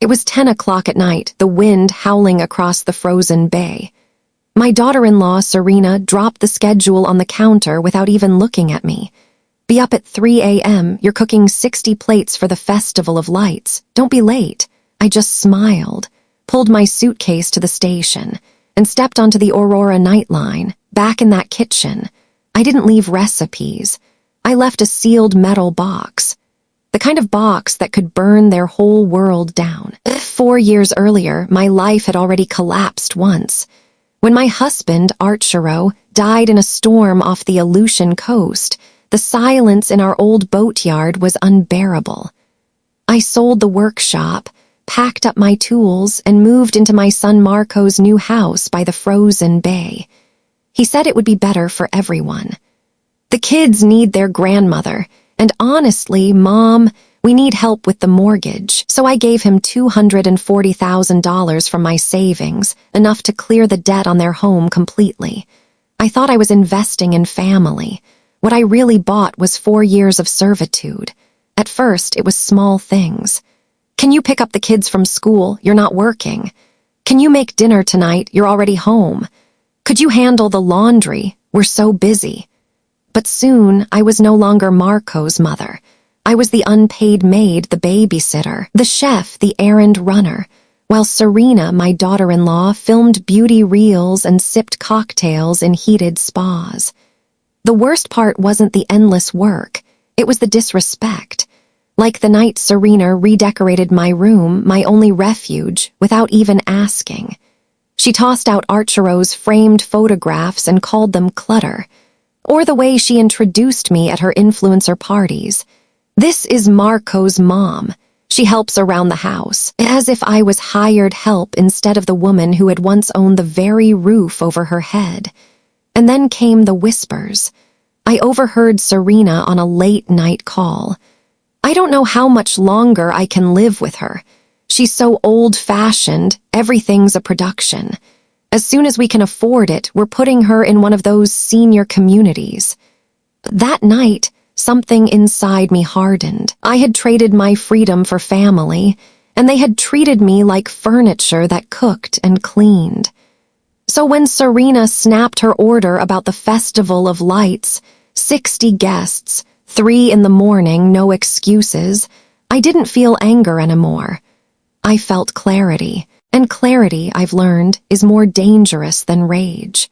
It was 10 o'clock at night, the wind howling across the frozen bay. My daughter-in-law, Serena, dropped the schedule on the counter without even looking at me. "Be up at 3 a.m., you're cooking 60 plates for the Festival of Lights. Don't be late." I just smiled, pulled my suitcase to the station, and stepped onto the Aurora Nightline, back in that kitchen. I didn't leave recipes. I left a sealed metal box. The kind of box that could burn their whole world down. 4 years earlier, my life had already collapsed once. When my husband, Archero, died in a storm off the Aleutian coast, the silence in our old boatyard was unbearable. I sold the workshop, packed up my tools, and moved into my son Marco's new house by the frozen bay. He said it would be better for everyone. The kids need their grandmother, and honestly, Mom, we need help with the mortgage, so I gave him $240,000 from my savings, enough to clear the debt on their home completely. I thought I was investing in family. What I really bought was 4 years of servitude. At first, it was small things. "Can you pick up the kids from school? You're not working. Can you make dinner tonight? You're already home. Could you handle the laundry? We're so busy." But soon, I was no longer Marco's mother. I was the unpaid maid, the babysitter, the chef, the errand runner, while Serena, my daughter-in-law, filmed beauty reels and sipped cocktails in heated spas. The worst part wasn't the endless work, it was the disrespect. Like the night Serena redecorated my room, my only refuge, without even asking. She tossed out Archero's framed photographs and called them clutter. Or the way she introduced me at her influencer parties. "This is Marco's mom. She helps around the house," as if I was hired help instead of the woman who had once owned the very roof over her head. And then came the whispers. I overheard Serena on a late-night call. "I don't know how much longer I can live with her. She's so old-fashioned, everything's a production. As soon as we can afford it, we're putting her in one of those senior communities." That night, something inside me hardened. I had traded my freedom for family, and they had treated me like furniture that cooked and cleaned. So when Serena snapped her order about the Festival of Lights, 60 guests, 3 in the morning, no excuses, I didn't feel anger anymore. I felt clarity, and clarity, I've learned, is more dangerous than rage.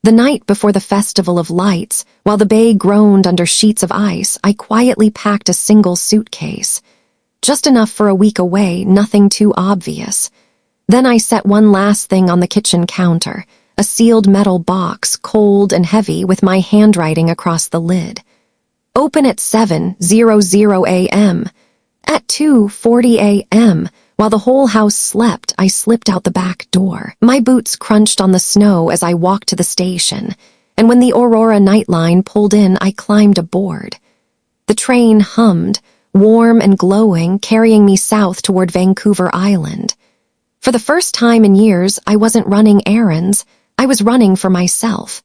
The night before the Festival of Lights, while the bay groaned under sheets of ice, I quietly packed a single suitcase. Just enough for a week away, nothing too obvious. Then I set one last thing on the kitchen counter, a sealed metal box, cold and heavy, with my handwriting across the lid. "Open at 7:00 a.m. At 2:40 a.m., while the whole house slept, I slipped out the back door. My boots crunched on the snow as I walked to the station, and when the Aurora Nightline pulled in, I climbed aboard. The train hummed, warm and glowing, carrying me south toward Vancouver Island. For the first time in years, I wasn't running errands, I was running for myself.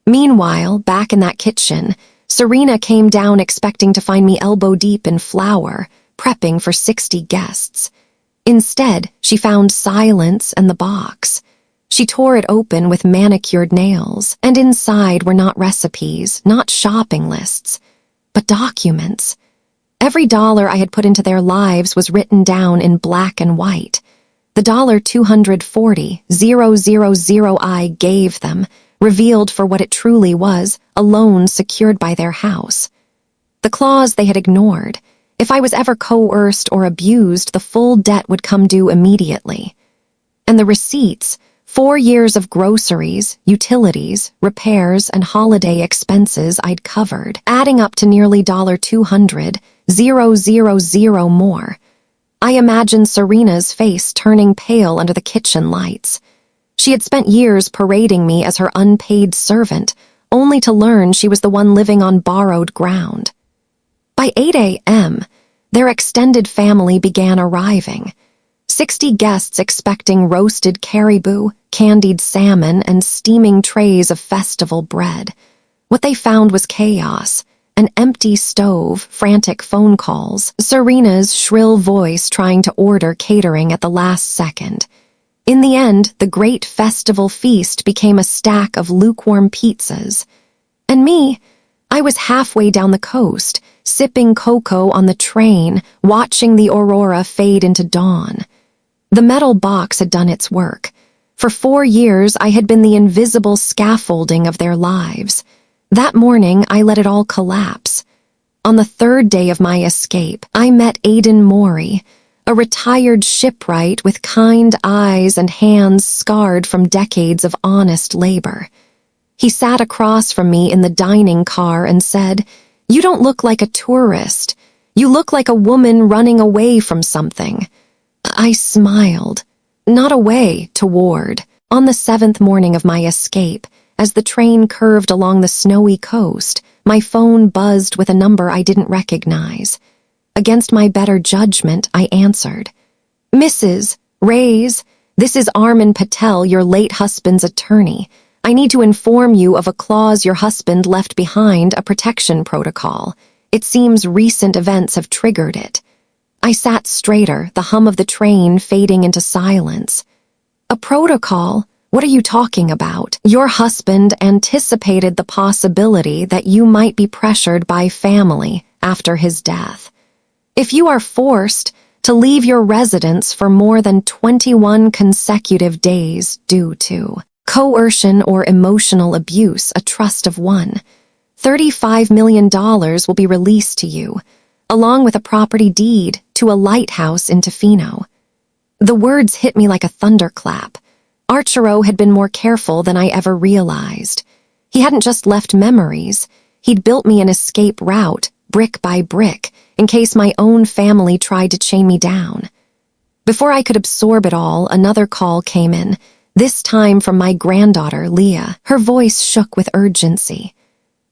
Meanwhile, back in that kitchen, Serena came down expecting to find me elbow-deep in flour, prepping for 60 guests. Instead, she found silence and the box. She tore it open with manicured nails, and inside were not recipes, not shopping lists, but documents. Every dollar I had put into their lives was written down in black and white. The $240,000 I gave them, revealed for what it truly was, a loan secured by their house. The clause they had ignored. If I was ever coerced or abused, the full debt would come due immediately. And the receipts, 4 years of groceries, utilities, repairs, and holiday expenses I'd covered, adding up to nearly $200,000 more. I imagined Serena's face turning pale under the kitchen lights. She had spent years parading me as her unpaid servant, only to learn she was the one living on borrowed ground. By 8 a.m., their extended family began arriving. 60 guests expecting roasted caribou, candied salmon, and steaming trays of festival bread. What they found was chaos, An empty stove, frantic phone calls, Serena's shrill voice trying to order catering at the last second. In the end, the great festival feast became a stack of lukewarm pizzas. And me, I was halfway down the coast, sipping cocoa on the train, watching the aurora fade into dawn. The metal box had done its work. For 4 years, I had been the invisible scaffolding of their lives. That morning, I let it all collapse. On the 3rd day of my escape, I met Aidan Morey, a retired shipwright with kind eyes and hands scarred from decades of honest labor. He sat across from me in the dining car and said, "You don't look like a tourist. You look like a woman running away from something." I smiled. Not away, toward. On the 7th morning of my escape, as the train curved along the snowy coast, my phone buzzed with a number I didn't recognize. Against my better judgment, I answered. "Mrs. Ray's, this is Armin Patel, your late husband's attorney. I need to inform you of a clause your husband left behind, a protection protocol. It seems recent events have triggered it." I sat straighter, the hum of the train fading into silence. "A protocol? What are you talking about? Your husband anticipated the possibility that you might be pressured by family after his death. If you are forced to leave your residence for more than 21 consecutive days due to coercion or emotional abuse, a trust of one, $35 million will be released to you, along with a property deed to a lighthouse in Tofino." The words hit me like a thunderclap. Archero had been more careful than I ever realized. He hadn't just left memories. He'd built me an escape route, brick by brick, in case my own family tried to chain me down. Before I could absorb it all, another call came in, this time from my granddaughter, Leah. Her voice shook with urgency.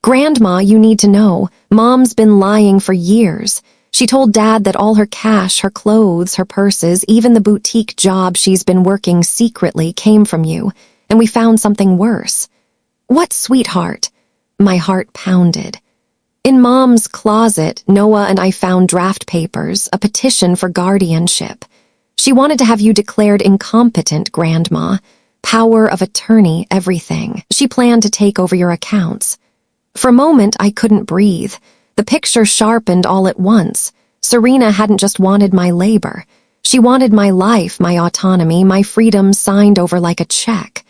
"Grandma, you need to know. Mom's been lying for years. She told Dad that all her cash, her clothes, her purses, even the boutique job she's been working secretly came from you, and we found something worse." "What, sweetheart?" My heart pounded. "In Mom's closet, Noah and I found draft papers, a petition for guardianship. She wanted to have you declared incompetent, Grandma. Power of attorney, everything. She planned to take over your accounts." For a moment, I couldn't breathe. The picture sharpened all at once. Serena hadn't just wanted my labor. She wanted my life, my autonomy, my freedom signed over like a check.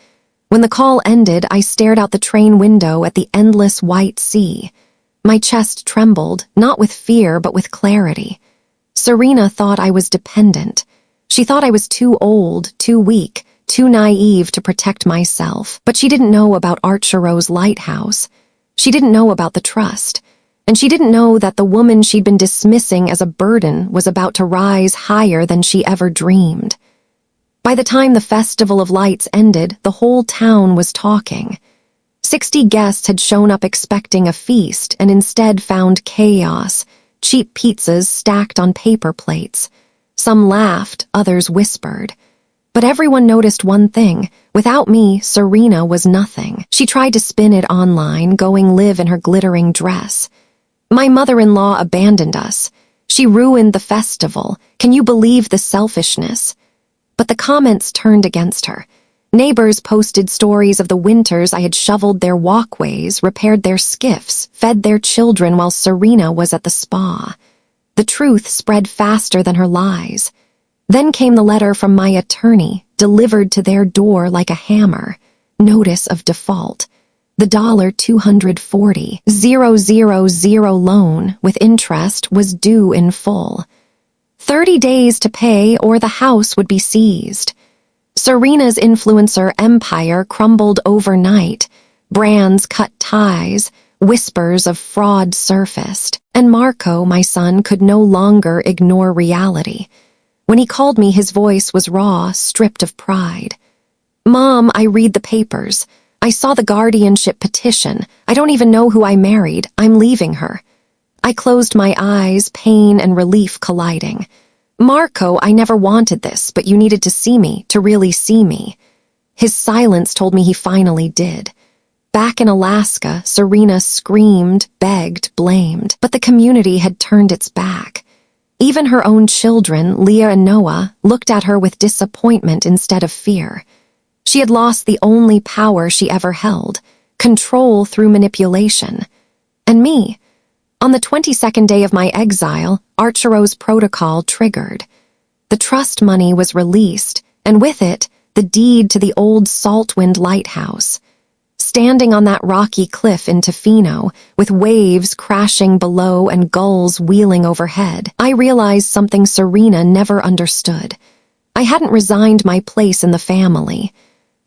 When the call ended, I stared out the train window at the endless white sea. My chest trembled, not with fear, but with clarity. Serena thought I was dependent. She thought I was too old, too weak, too naive to protect myself. But she didn't know about Archero's lighthouse. She didn't know about the trust. And she didn't know that the woman she'd been dismissing as a burden was about to rise higher than she ever dreamed. By the time the Festival of Lights ended, the whole town was talking. 60 guests had shown up expecting a feast and instead found chaos, cheap pizzas stacked on paper plates. Some laughed, others whispered. But everyone noticed one thing. Without me, Serena was nothing. She tried to spin it online, going live in her glittering dress. "My mother-in-law abandoned us. She ruined the festival. Can you believe the selfishness?" But the comments turned against her. Neighbors posted stories of the winters I had shoveled their walkways, repaired their skiffs, fed their children while Serena was at the spa. The truth spread faster than her lies. Then came the letter from my attorney, delivered to their door like a hammer. Notice of default. The $240,000 loan with interest was due in full. 30 days to pay or the house would be seized. Serena's influencer empire crumbled overnight. Brands cut ties, whispers of fraud surfaced, and Marco, my son, could no longer ignore reality. When he called me, his voice was raw, stripped of pride. "Mom, I read the papers. I saw the guardianship petition. I don't even know who I married. I'm leaving her." I closed my eyes, pain and relief colliding. "Marco, I never wanted this, but you needed to see me, to really see me." His silence told me he finally did. Back in Alaska, Serena screamed, begged, blamed, but the community had turned its back. Even her own children, Leah and Noah, looked at her with disappointment instead of fear. She had lost the only power she ever held, control through manipulation. And me. On the 22nd day of my exile, Archero's protocol triggered. The trust money was released, and with it, the deed to the old Saltwind Lighthouse. Standing on that rocky cliff in Tofino, with waves crashing below and gulls wheeling overhead, I realized something Serena never understood. I hadn't resigned my place in the family.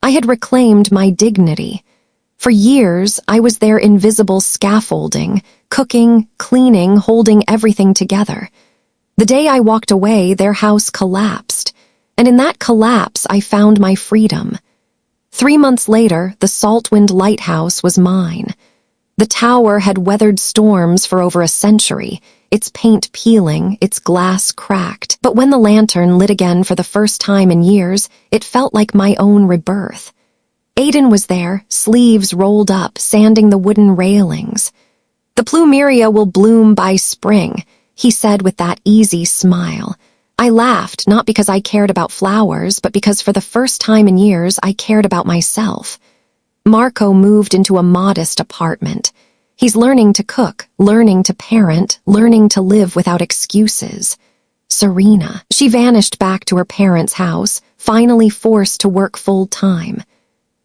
I had reclaimed my dignity. For years, I was their invisible scaffolding, cooking, cleaning, holding everything together. The day I walked away, their house collapsed, and in that collapse, I found my freedom. 3 months later, the Saltwind Lighthouse was mine. The tower had weathered storms for over a century, its paint peeling, its glass cracked. But when the lantern lit again for the first time in years, it felt like my own rebirth. Aiden was there, sleeves rolled up, sanding the wooden railings. "The plumeria will bloom by spring," he said with that easy smile. I laughed, not because I cared about flowers, but because for the first time in years I cared about myself. Marco moved into a modest apartment. He's learning to cook, learning to parent, learning to live without excuses. Serena. She vanished back to her parents' house, finally forced to work full-time.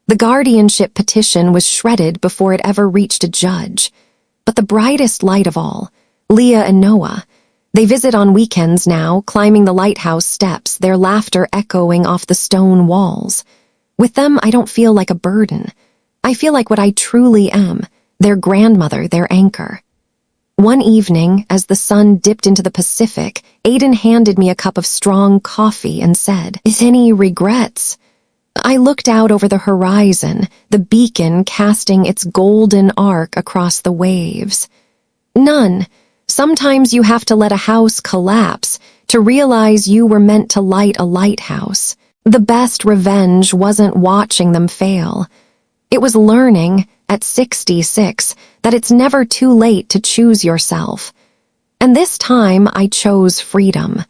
The guardianship petition was shredded before it ever reached a judge. But the brightest light of all, Leah and Noah. They visit on weekends now, climbing the lighthouse steps, their laughter echoing off the stone walls. With them, I don't feel like a burden. I feel like what I truly am, their grandmother, their anchor. One evening, as the sun dipped into the Pacific, Aiden handed me a cup of strong coffee and said, "Any regrets?" I looked out over the horizon, the beacon casting its golden arc across the waves. None. Sometimes you have to let a house collapse to realize you were meant to light a lighthouse. The best revenge wasn't watching them fail. It was learning, at 66, that it's never too late to choose yourself. And this time I chose freedom.